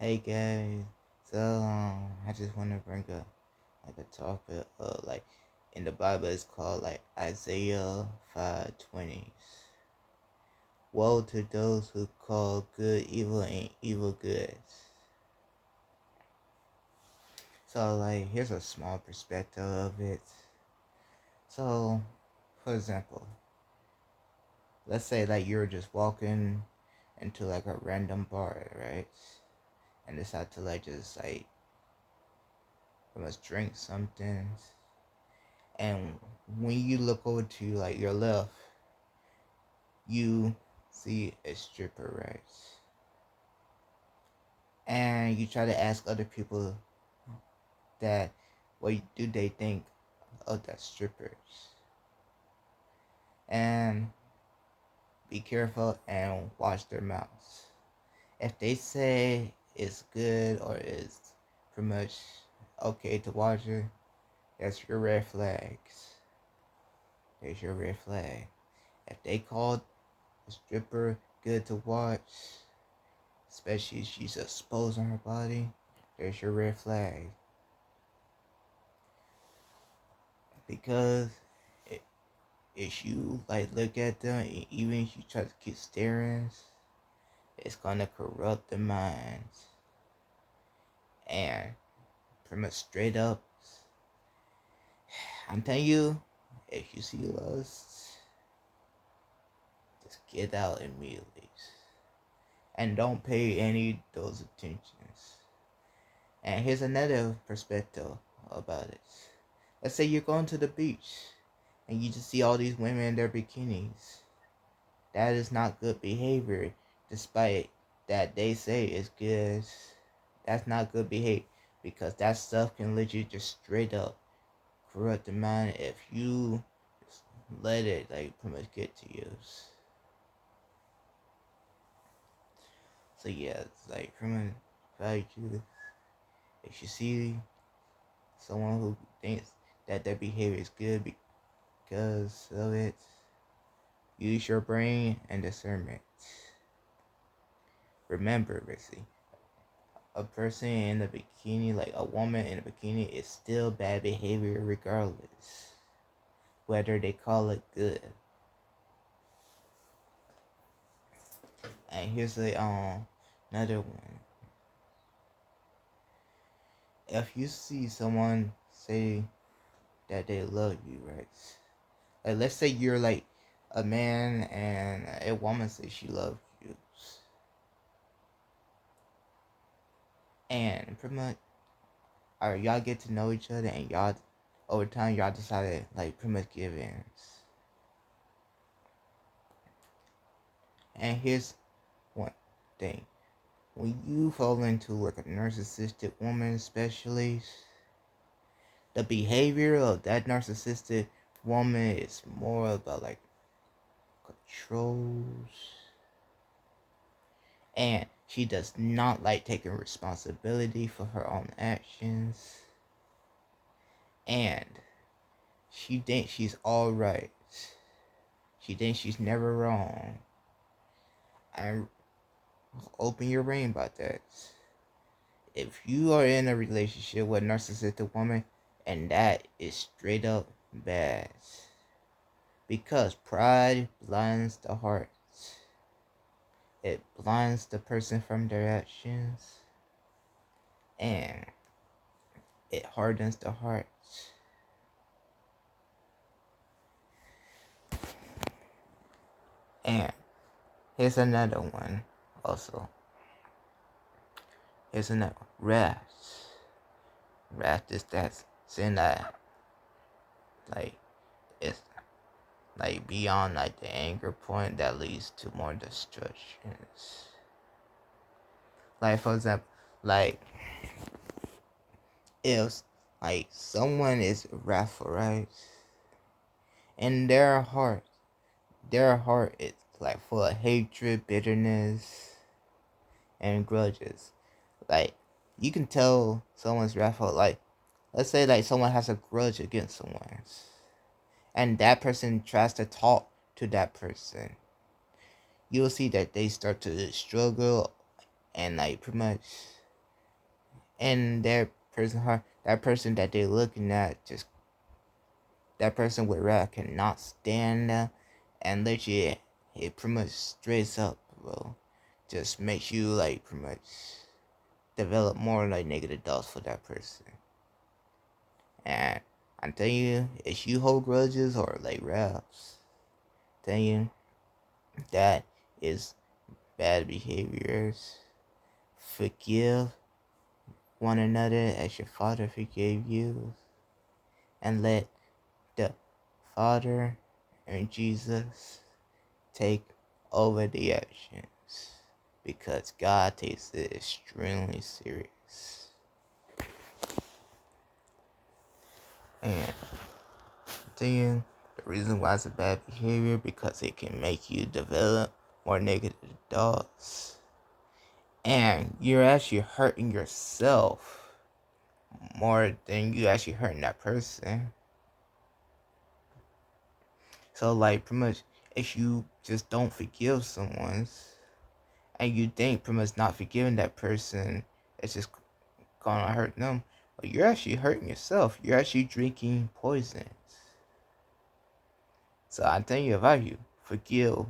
Hey guys, so I just want to bring up like a topic like in the Bible it's called like Isaiah 5:20. Woe to those who call good evil and evil good. So like here's a small perspective of it. So for example, let's say like you're just walking into like a random bar, right? And decide to like just like let's drink something. And when you look over to like your left, you see a stripper, right? And you try to ask other people that what do they think of that strippers. And be careful and watch their mouths. If they say it's good or it's pretty much okay to watch it, that's your red flags. There's your red flag. If they call a stripper good to watch, especially if she's exposing her body, there's your red flag. Because if you like look at them, even if you try to keep staring, it's gonna corrupt the minds. And pretty much straight up, I'm telling you, if you see lust, just get out immediately. And don't pay any of those attentions. And here's another perspective about it. Let's say you're going to the beach and you just see all these women in their bikinis. That is not good behavior, despite that they say it's good. That's not good behavior because that stuff can literally just straight up corrupt the mind if you just let it like pretty much get to you. So yeah, it's like pretty much value. If you see someone who thinks that their behavior is good because of it, use your brain and discernment. Remember, Rissy, a person in a bikini, like a woman in a bikini, is still bad behavior regardless, whether they call it good. And here's another one. If you see someone say that they love you, right? Like let's say you're like a man and a woman says she loves you, and pretty much, or y'all get to know each other, and y'all over time y'all decided like pretty much give in. And here's one thing: when you fall into like a narcissistic woman, especially, the behavior of that narcissistic woman is more about like controls, and she does not like taking responsibility for her own actions, and she thinks she's all right. She thinks she's never wrong. And open your brain about that. If you are in a relationship with a narcissistic woman, and that is straight up bad, because pride blinds the heart. It blinds the person from their actions, and it hardens the heart. And here's another one also. Here's another one. Wrath. Wrath is that sin that like it's like beyond like the anger point that leads to more destructions. Like for example, like if like someone is wrathful, right? In their heart is like full of hatred, bitterness, and grudges. Like you can tell someone's wrathful. Like let's say like someone has a grudge against someone, and that person tries to talk to that person. You'll see that they start to struggle and like pretty much and their person heart, that person that they're looking at, just that person with wrath cannot stand them, and literally it pretty much straight up, bro, just makes you like pretty much develop more like negative thoughts for that person. And I'm telling you, if you hold grudges or like wraths, I'm telling you, that is bad behaviors. Forgive one another as your Father forgave you, and let the Father and Jesus take over the actions, because God takes it extremely serious. And then the reason why it's a bad behavior, because it can make you develop more negative thoughts, and you're actually hurting yourself more than you actually hurting that person. So like pretty much, if you just don't forgive someone and you think pretty much not forgiving that person it's just gonna hurt them, but you're actually hurting yourself. You're actually drinking poisons. So I'm telling you about you, forgive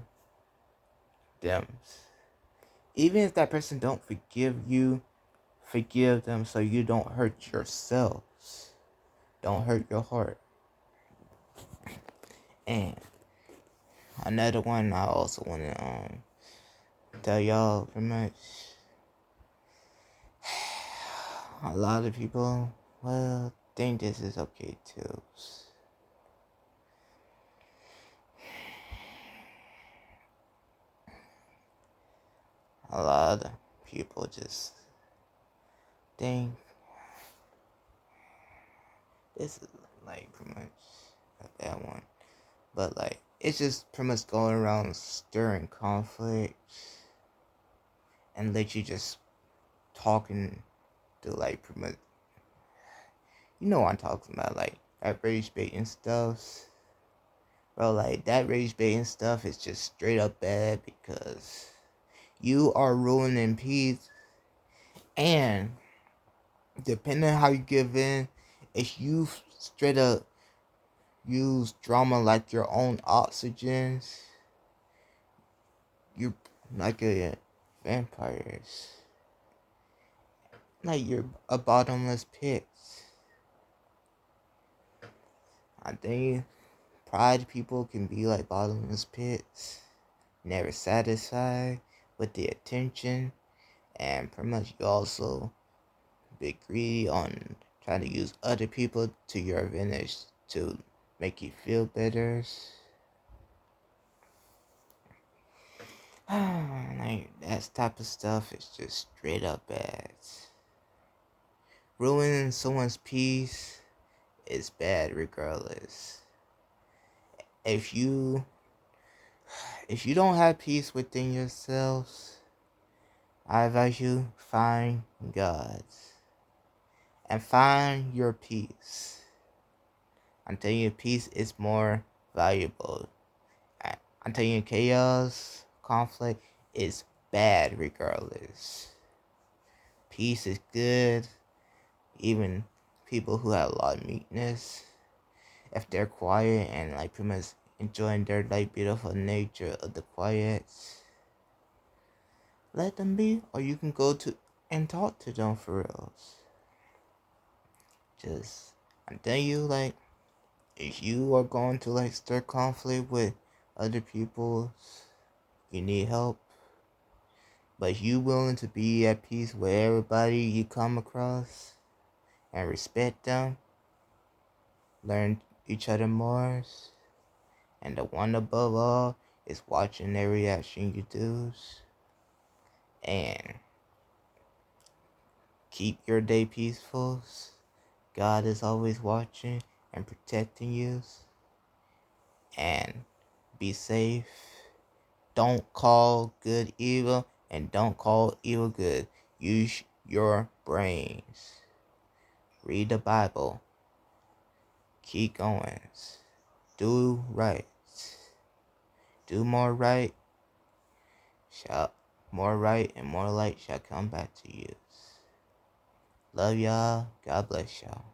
them. Even if that person don't forgive you, forgive them so you don't hurt yourselves. Don't hurt your heart. And another one I also wanna tell y'all pretty much, a lot of people, well, think this is okay too. A lot of people just think this is like pretty much a bad one. But like, it's just pretty much going around stirring conflict and let you just talking to like pretty much, you know what I'm talking about, like that rage baiting stuff. Bro, like that rage baiting stuff is just straight up bad, because you are ruining peace. And depending on how you give in, if you straight up use drama like your own oxygen, you're like a vampires. Like you're a bottomless pit. I think pride people can be like bottomless pits, never satisfied with the attention, and pretty much you also be greedy on trying to use other people to your advantage to make you feel better. Like that type of stuff is just straight up bad. Ruining someone's peace is bad regardless. If you don't have peace within yourselves, I advise you find God and find your peace. I'm telling you, peace is more valuable. I'm telling you, chaos, conflict is bad regardless. Peace is good. Even people who have a lot of meekness, if they're quiet and like pretty much enjoying their like beautiful nature of the quiet, let them be, or you can go to and talk to them for reals. Just, I'm telling you, like, if you are going to like stir conflict with other people, you need help, but you willing to be at peace with everybody you come across and respect them, learn each other more, and the one above all is watching every action you do, and keep your day peaceful. God is always watching and protecting you. And be safe. Don't call good evil and don't call evil good. Use your brains. Read the Bible. Keep going. Do right. Do more right. More right and more light shall come back to you. Love y'all. God bless y'all.